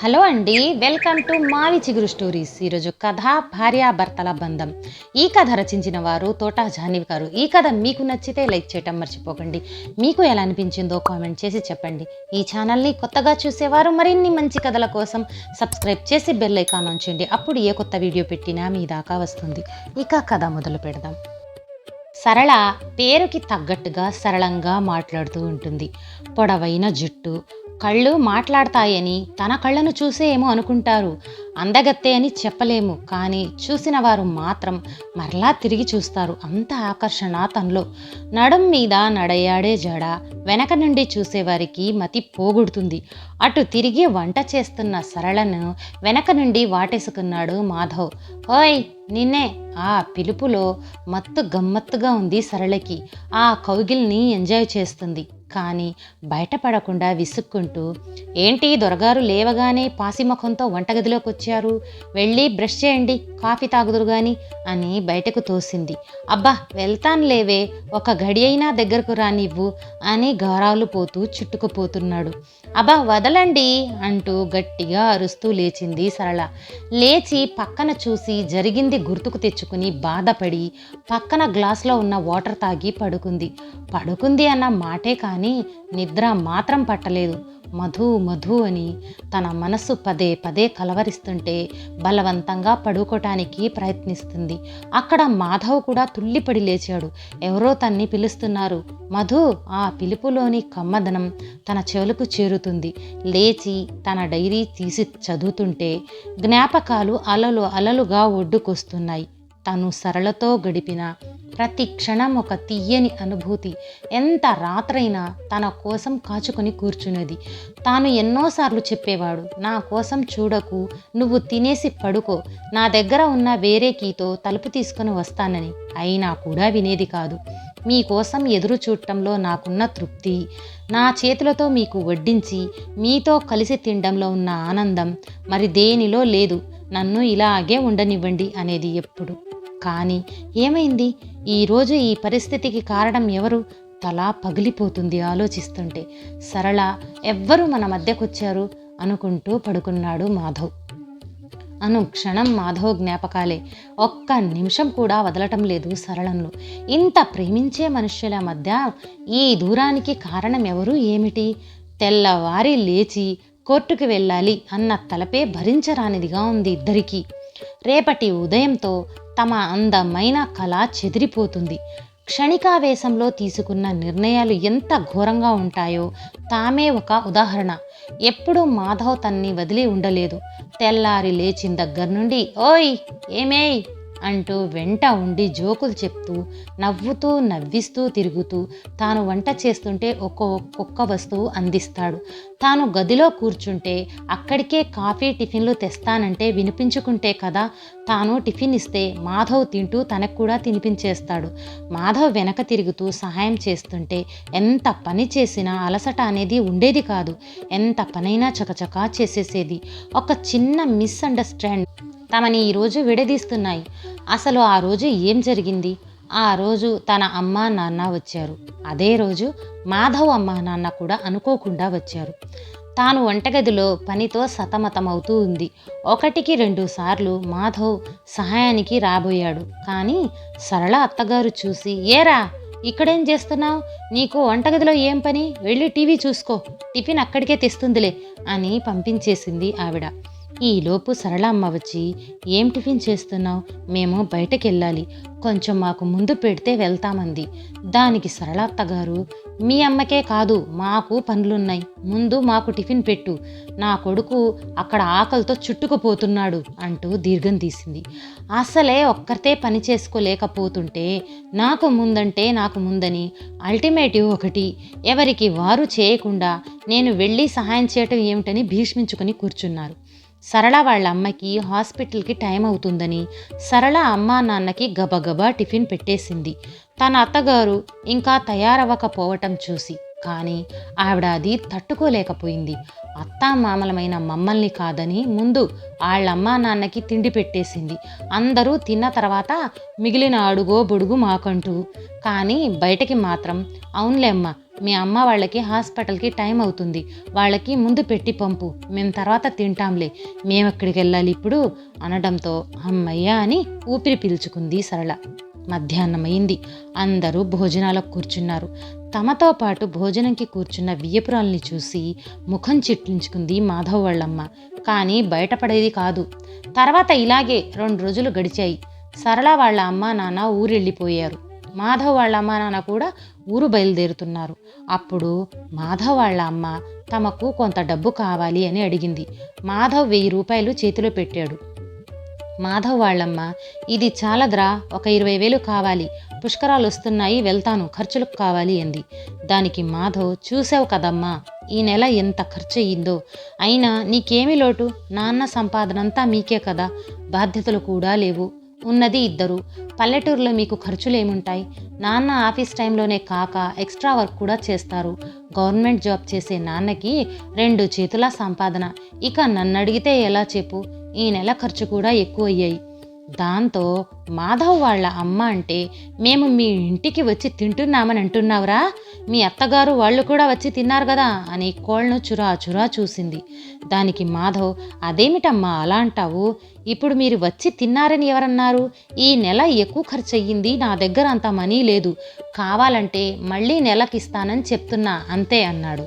Hello అండి, welcome to మావి చిగురు స్టోరీస్. ఈరోజు కథ భార్యాభర్తల బంధం. ఈ కథ రచించిన వారు తోటా జాహ్నవి గారు. ఈ కథ మీకు నచ్చితే లైక్ చేయటం మర్చిపోకండి. మీకు ఎలా అనిపించిందో కామెంట్ చేసి చెప్పండి. ఈ ఛానల్ని కొత్తగా చూసేవారు మరిన్ని మంచి కథల కోసం సబ్స్క్రైబ్ చేసి బెల్ ఐకాన్ ఉంచండి. అప్పుడు ఏ కొత్త వీడియో పెట్టినా మీ దాకా వస్తుంది. ఇక కథ మొదలు పెడదాం. సరళ పేరుకి తగ్గట్టుగా సరళంగా మాట్లాడుతూ ఉంటుంది. పొడవైన జుట్టు, కళ్ళు మాట్లాడతాయని తన కళ్ళను చూసే ఏమో అనుకుంటారు. అందగత్తే అని చెప్పలేము, కానీ చూసిన వారు మాత్రం మరలా తిరిగి చూస్తారు. అంత ఆకర్షణ తనలో. నడుం మీద నడయాడే జడ వెనక నుండి చూసేవారికి మతి పోగొడుతుంది. అటు తిరిగి వంట చేస్తున్న సరళను వెనక నుండి వాటేసుకున్నాడు మాధవ్. ఓయ్ నిన్నే! ఆ పిలుపులో మత్తు గమ్మత్తుగా ఉంది సరళకి. ఆ కౌగిల్ని ఎంజాయ్ చేస్తుంది. కానీ బయటపడకుండా విసుక్కుంటూ, ఏంటి దొరగారు లేవగానే పాసిముఖంతో వంటగదిలోకి వచ్చారు, వెళ్ళి బ్రష్ చేయండి, కాఫీ తాగుదురు గాని అని బయటకు తోసింది. అబ్బా వెళ్తాను లేవే, ఒక గడి అయినా దగ్గరకు రానివ్వు అని గారాలు పోతూ చుట్టుకుపోతున్నాడు. అబ్బా వదలండి అంటూ గట్టిగా అరుస్తూ లేచింది సరళ. లేచి పక్కన చూసి జరిగింది గుర్తుకు తెచ్చుకుని బాధపడి పక్కన గ్లాసులో ఉన్న వాటర్ తాగి పడుకుంది అన్న మాటే కానీ నిద్ర మాత్రం పట్టలేదు. మధు మధు అని తన మనసు పదే పదే కలవరిస్తుంటే బలవంతంగా పడుకోటానికి ప్రయత్నిస్తుంది. అక్కడ మాధవ్ కూడా తుల్లిపడి లేచాడు. ఎవరో తన్ని పిలుస్తున్నారు. మధు! ఆ పిలుపులోని కమ్మదనం తన చెవులకు చేరుతుంది. లేచి తన డైరీ తీసి చదువుతుంటే జ్ఞాపకాలు అలలు అలలుగా ఒడ్డుకొస్తున్నాయి. తను సరళతో గడిపిన ప్రతి క్షణం ఒక తీయని అనుభూతి. ఎంత రాత్రైనా తన కోసం కాచుకొని కూర్చునేది. తాను ఎన్నోసార్లు చెప్పేవాడు, నా కోసం చూడకు, నువ్వు తినేసి పడుకో, నా దగ్గర ఉన్న వేరే కీతో తలుపు తీసుకొని వస్తానని. అయినా కూడా వినేది కాదు. మీకోసం ఎదురు చూడటంలో నాకున్న తృప్తి, నా చేతులతో మీకు వడ్డించి మీతో కలిసి తినడంలో ఉన్న ఆనందం మరి దేనిలో లేదు. నన్ను ఇలాగే ఉండనివ్వండి అనేది ఎప్పుడు. కానీ ఏమైంది ఈరోజు? ఈ పరిస్థితికి కారణం ఎవరు? తల పగిలిపోతుంది ఆలోచిస్తుంటే. సరళ ఎవ్వరు మన మధ్యకొచ్చారు అనుకుంటూ పడుకున్నాడు మాధవ్. అనుక్షణం మాధవ్ జ్ఞాపకాలే. ఒక్క నిమిషం కూడా వదలటం లేదు సరళంలో. ఇంత ప్రేమించే మనుష్యుల మధ్య ఈ దూరానికి కారణం ఎవరు, ఏమిటి? తెల్లవారి లేచి కోర్టుకు వెళ్ళాలి అన్న తలపే భరించరానిదిగా ఉంది ఇద్దరికీ. రేపటి ఉదయంతో తమ అందమైన కళ చెదిరిపోతుంది. క్షణికావేశంలో తీసుకున్న నిర్ణయాలు ఎంత ఘోరంగా ఉంటాయో తామే ఒక ఉదాహరణ. ఎప్పుడూ మాధవ్ తన్ని వదిలి ఉండలేదు. తెల్లారి లేచిన దగ్గర నుండి ఓయ్ ఏమేయ్ అంటూ వెంట ఉండి జోకులు చెప్తూ నవ్వుతూ నవ్విస్తూ తిరుగుతూ తాను వంట చేస్తుంటే ఒక్కొక్క వస్తువు అందిస్తాడు. తాను గదిలో కూర్చుంటే అక్కడికే కాఫీ టిఫిన్లు తెస్తానంటే వినిపించుకుంటే కదా తాను టిఫిన్ ఇస్తే మాధవ్ తింటూ తనకు కూడా తినిపించేస్తాడు. మాధవ్ వెనక తిరుగుతూ సహాయం చేస్తుంటే ఎంత పని చేసినా అలసట అనేది ఉండేది కాదు. ఎంత పనైనా చకచకా చేసేసేది. ఒక చిన్న మిస్అండర్స్టాండ్ తమని ఈరోజు విడదీస్తున్నాయి. అసలు ఆ రోజు ఏం జరిగింది? ఆ రోజు తన అమ్మా నాన్న వచ్చారు. అదే రోజు మాధవ్ అమ్మా నాన్న కూడా అనుకోకుండా వచ్చారు. తాను వంటగదిలో పనితో సతమతమవుతూ ఉంది. 1-2 సార్లు మాధవ్ సహాయానికి రాబోయాడు. కానీ సరళ అత్తగారు చూసి, ఏరా ఇక్కడేం చేస్తున్నావు? నీకు వంటగదిలో ఏం పని? వెళ్ళి టీవీ చూసుకో, టిఫిన్ అక్కడికే తెస్తుందిలే అని పంపించేసింది ఆవిడ. ఈలోపు సరళ అమ్మ వచ్చి, ఏం టిఫిన్ చేస్తున్నావు? మేము బయటకెళ్ళాలి, కొంచెం మాకు ముందు పెడితే వెళ్తామంది. దానికి సరళ అత్తగారు, మీ అమ్మకే కాదు మాకు పనులున్నాయి, ముందు మాకు టిఫిన్ పెట్టు, నా కొడుకు అక్కడ ఆకలితో చుట్టుకుపోతున్నాడు అంటూ దీర్ఘం తీసింది. అసలే ఒక్కరితే పని చేసుకోలేకపోతుంటే నాకు ముందంటే నాకు ముందని అల్టిమేటివ్ ఒకటి, ఎవరికి వారు చేయకుండా నేను వెళ్ళి సహాయం చేయటం ఏమిటని భీష్మించుకొని కూర్చున్నారు. సరళ వాళ్ళ అమ్మకి హాస్పిటల్కి టైం అవుతుందని సరళ అమ్మా నాన్నకి గబగబా టిఫిన్ పెట్టేసింది. తన అత్తగారు ఇంకా తయారవ్వకపోవటం చూసి. కానీ ఆవిడ అది తట్టుకోలేకపోయింది. అత్తామామలమైన మమ్మల్ని కాదని ముందు వాళ్ళమ్మా నాన్నకి తిండి పెట్టేసింది. అందరూ తిన్న తర్వాత మిగిలిన అడుగో బొడుగు మాకంటూ. కానీ బయటకి మాత్రం, అవునులేమ్మ మీ అమ్మ వాళ్ళకి హాస్పిటల్కి టైం అవుతుంది, వాళ్ళకి ముందు పెట్టి పంపు, మేము తర్వాత తింటాంలే, మేమెక్కడికి వెళ్ళాలి ఇప్పుడు అనడంతో అమ్మయ్య అని ఊపిరి పీల్చుకుంది సరళ. మధ్యాహ్నమైంది. అందరూ భోజనాలకు కూర్చున్నారు. తమతో పాటు భోజనంకి కూర్చున్న వియ్యపురాల్ని చూసి ముఖం చిట్లించుకుంది మాధవ్ వాళ్ళమ్మ. కానీ బయటపడేది కాదు. తర్వాత ఇలాగే 2 రోజులు గడిచాయి. సరళ వాళ్ళ అమ్మా నాన్న ఊరెళ్ళిపోయారు. మాధవ్ వాళ్ళ అమ్మా నాన్న కూడా ఊరు బయలుదేరుతున్నారు. అప్పుడు మాధవ్ వాళ్ళ అమ్మ తమకు కొంత డబ్బు కావాలి అని అడిగింది. మాధవ్ 1000 రూపాయలు చేతిలో పెట్టాడు. మాధవ్ వాళ్ళమ్మ, ఇది చాలద్రా, ఒక 20,000 కావాలి, పుష్కరాలు వస్తున్నాయి, వెళ్తాను, ఖర్చులకు కావాలి అంది. దానికి మాధవ్, చూసావు కదమ్మా ఈ నెల ఎంత ఖర్చు అయ్యిందో, అయినా నీకేమీ లోటు, నాన్న సంపాదనంతా మీకే కదా, బాధ్యతలు కూడా లేవు, ఉన్నది 2, పల్లెటూరులో మీకు ఖర్చులేముంటాయి, నాన్న ఆఫీస్ టైంలోనే కాక ఎక్స్ట్రా వర్క్ కూడా చేస్తారు, గవర్నమెంట్ జాబ్ చేసే నాన్నకి 2 చేతుల సంపాదన, ఇక నన్ను అడిగితే ఎలా చెప్పు, ఈ నెల ఖర్చు కూడా ఎక్కువ అయ్యాయి. దాంతో మాధవ్ వాళ్ళ అమ్మ అంటే, మేము మీ ఇంటికి వచ్చి తింటున్నామని అంటున్నావురా, మీ అత్తగారు వాళ్ళు కూడా వచ్చి తిన్నారు కదా అని కోళ్ళను చురా చురా చూసింది. దానికి మాధవ్, అదేమిటమ్మా అలా అంటావు, ఇప్పుడు మీరు వచ్చి తిన్నారని ఎవరన్నారు, ఈ నెల ఎక్కువ ఖర్చు అయ్యింది, నా దగ్గర అంత మనీ లేదు, కావాలంటే మళ్ళీ నెలకిస్తానని చెప్తున్నా అంతే అన్నాడు.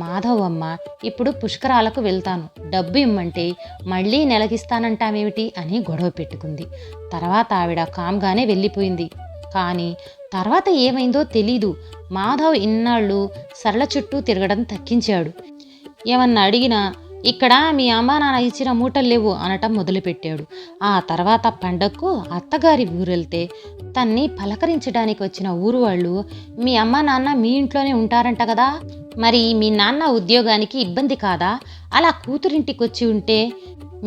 మాధవ్ అమ్మ, ఇప్పుడు పుష్కరాలకు వెళ్తాను, డబ్బు ఇమ్మంటే మళ్ళీ నెలకిస్తానంటామేమిటి అని గొడవ పెట్టుకుంది. తర్వాత ఆవిడ కామ్గానే వెళ్ళిపోయింది. కానీ తర్వాత ఏమైందో తెలీదు. మాధవ్ ఇన్నాళ్ళు సరళ చుట్టూ తిరగడం తగ్గించాడు. ఏమన్నా అడిగినా ఇక్కడ మీ అమ్మా నాన్న ఇచ్చిన మూటలు లేవు అనటం మొదలుపెట్టాడు. ఆ తర్వాత పండగకు అత్తగారి ఊరెళ్తే తన్ని పలకరించడానికి వచ్చిన ఊరు వాళ్ళు, మీ అమ్మా నాన్న మీ ఇంట్లోనే ఉంటారంట కదా, మరి మీ నాన్న ఉద్యోగానికి ఇబ్బంది కాదా, అలా కూతురింటికి వచ్చి ఉంటే,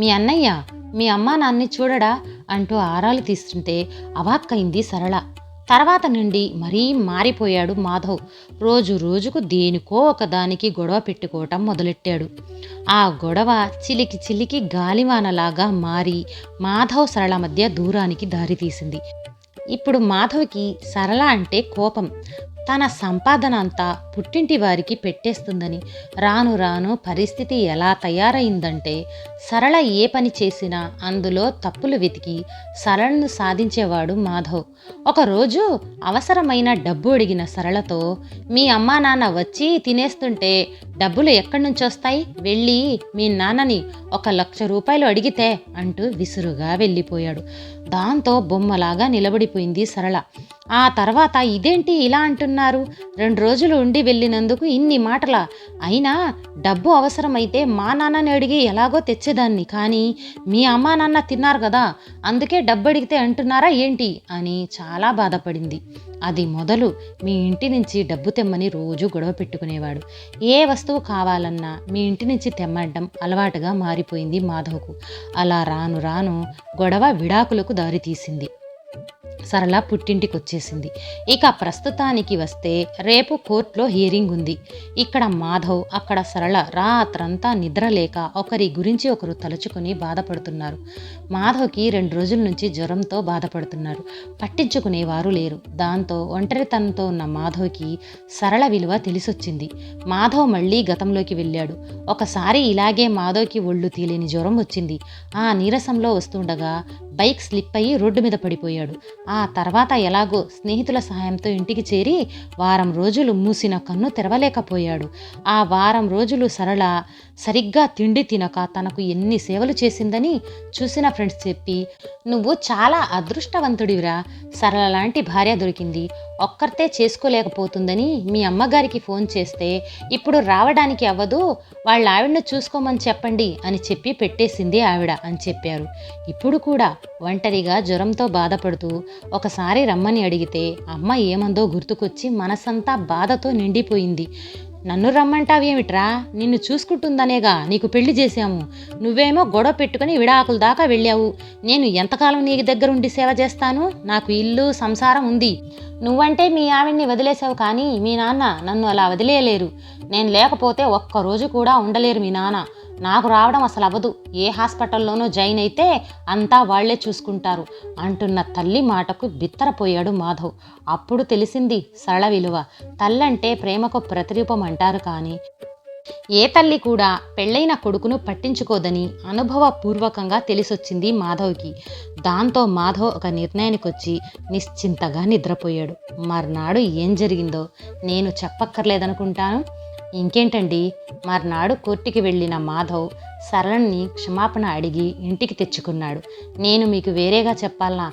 మీ అన్నయ్య మీ అమ్మా నాన్ని చూడడా అంటూ ఆరాలు తీస్తుంటే అవాక్కైంది సరళ. తర్వాత నుండి మరీ మారిపోయాడు మాధవ్. రోజు రోజుకు దేనికో ఒకదానికి గొడవ పెట్టుకోవటం మొదలెట్టాడు. ఆ గొడవ చిలికి చిలికి గాలివానలాగా మారి మాధవ్ సరళ మధ్య దూరానికి దారితీసింది. ఇప్పుడు మాధవ్కి సరళ అంటే కోపం. తన సంపాదన అంతా పుట్టింటి వారికి పెట్టేస్తుందని. రాను రాను పరిస్థితి ఎలా తయారైందంటే, సరళ ఏ పని చేసినా అందులో తప్పులు వెతికి సరళను సాధించేవాడు మాధవ్. ఒకరోజు అవసరమైన డబ్బు అడిగిన సరళతో, మీ అమ్మా నాన్న వచ్చి తినేస్తుంటే డబ్బులు ఎక్కడి నుంచి వస్తాయి, వెళ్ళి మీ నాన్నని 1,00,000 రూపాయలు అడిగితే అంటూ విసురుగా వెళ్ళిపోయాడు. దాంతో బొమ్మలాగా నిలబడిపోయింది సరళ. ఆ తర్వాత ఇదేంటి ఇలా అంటున్నారు, 2 రోజులు ఉండి వెళ్ళినందుకు ఇన్ని మాటలా, అయినా డబ్బు అవసరమైతే మా నాన్నని అడిగి ఎలాగో తెచ్చేదాన్ని, కానీ మీ అమ్మా నాన్న తిన్నారు కదా అందుకే డబ్బు అడిగితే అంటున్నారా ఏంటి అని చాలా బాధపడింది. అది మొదలు మీ ఇంటి నుంచి డబ్బు తెమ్మని రోజు గొడవ పెట్టుకునేవాడు. ఏ వస్తువు కావాలన్నా మీ ఇంటి నుంచి తెమ్మడం అలవాటుగా మారిపోయింది మాధవ్కు. అలా రాను రాను గొడవ విడాకులకు దారితీసింది. సరళ పుట్టింటికి వచ్చేసింది. ఇక ప్రస్తుతానికి వస్తే రేపు కోర్టులో హియరింగ్ ఉంది. ఇక్కడ మాధవ్, అక్కడ సరళ రాత్రంతా నిద్రలేక ఒకరి గురించి ఒకరు తలుచుకుని బాధపడుతున్నారు. మాధవ్కి 2 రోజుల నుంచి జ్వరంతో బాధపడుతున్నారు. పట్టించుకునేవారు లేరు. దాంతో ఒంటరితనంతో ఉన్న మాధవ్కి సరళ విలువ తెలిసొచ్చింది. మాధవ్ మళ్ళీ గతంలోకి వెళ్ళాడు. ఒకసారి ఇలాగే మాధవ్కి ఒళ్ళు తేలిని జ్వరం వచ్చింది. ఆ నీరసంలో వస్తుండగా బైక్ స్లిప్ అయ్యి రోడ్డు మీద పడిపోయాడు. ఆ తర్వాత ఎలాగో స్నేహితుల సహాయంతో ఇంటికి చేరి వారం రోజులు మూసిన కన్ను తెరవలేకపోయాడు. ఆ వారం రోజులు సరళ సరిగ్గా తిండి తినక తనకు ఎన్ని సేవలు చేసిందని చూసిన ఫ్రెండ్స్ చెప్పి, నువ్వు చాలా అదృష్టవంతుడివిరా, సరళ లాంటి భార్య దొరికింది, ఒక్కరితే చేసుకోలేకపోతుందని మీ అమ్మగారికి ఫోన్ చేస్తే ఇప్పుడు రావడానికి అవ్వదు, వాళ్ళ ఆవిడను చూసుకోమని చెప్పండి అని చెప్పి పెట్టేసింది ఆవిడ అని చెప్పారు. ఇప్పుడు కూడా ఒంటరిగా జ్వరంతో బాధపడుతూ ఒకసారి రమ్మని అడిగితే అమ్మ ఏమందో గుర్తుకొచ్చి మనసంతా బాధతో నిండిపోయింది. నన్ను రమ్మంటావేమిట్రా, నిన్ను చూసుకుంటుందనేగా నీకు పెళ్లి చేశాము, నువ్వేమో గొడవ పెట్టుకుని విడాకుల దాకా వెళ్ళావు, నేను ఎంతకాలం నీ దగ్గరుండి సేవ చేస్తాను, నాకు ఇల్లు సంసారం ఉంది, నువ్వంటే మీ ఆవిడ్ని వదిలేసావు కానీ మీ నాన్న నన్ను అలా వదిలేయలేరు, నేను లేకపోతే ఒక్కరోజు కూడా ఉండలేరు మీ నాన్న, నాకు రావడం అసలు అవ్వదు, ఏ హాస్పిటల్లోనో జాయిన్ అయితే అంతా వాళ్లే చూసుకుంటారు అంటున్న తల్లి మాటకు బిత్తరపోయాడు మాధవ్. అప్పుడు తెలిసింది సరళ విలువ. తల్లంటే ప్రేమకు ప్రతిరూపం అంటారు, కానీ ఏ తల్లి కూడా పెళ్ళైన కొడుకును పట్టించుకోదని అనుభవపూర్వకంగా తెలిసొచ్చింది మాధవ్కి. దాంతో మాధవ్ ఒక నిర్ణయానికి వచ్చి నిశ్చింతగా నిద్రపోయాడు. మర్నాడు ఏం జరిగిందో నేను చెప్పక్కర్లేదనుకుంటాను. ఇంకేంటండి, మర్నాడు కోర్టుకి వెళ్ళిన మాధవ్ సరళని క్షమాపణ అడిగి ఇంటికి తెచ్చుకున్నాడు. నేను మీకు వేరేగా చెప్పాలా,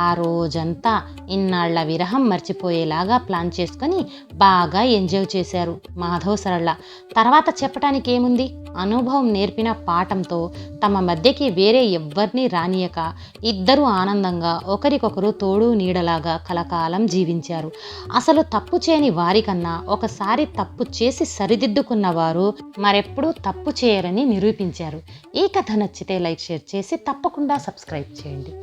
ఆ రోజంతా ఇన్నాళ్ల విరహం మర్చిపోయేలాగా ప్లాన్ చేసుకొని బాగా ఎంజాయ్ చేశారు మాధవ్ సరళ. తర్వాత చెప్పటానికి ఏముంది, అనుభవం నేర్పిన పాఠంతో తమ మధ్యకి వేరే ఎవ్వరినీ రానియక ఇద్దరూ ఆనందంగా ఒకరికొకరు తోడు నీడలాగా కలకాలం జీవించారు. అసలు తప్పు చేయని వారికన్నా ఒకసారి తప్పు చేసి సరిదిద్దుకున్న వారు మరెప్పుడూ తప్పు చేయరని నిరూపించారు. ఈ కథ నచ్చితే లైక్, షేర్ చేసి తప్పకుండా సబ్స్క్రైబ్ చేయండి.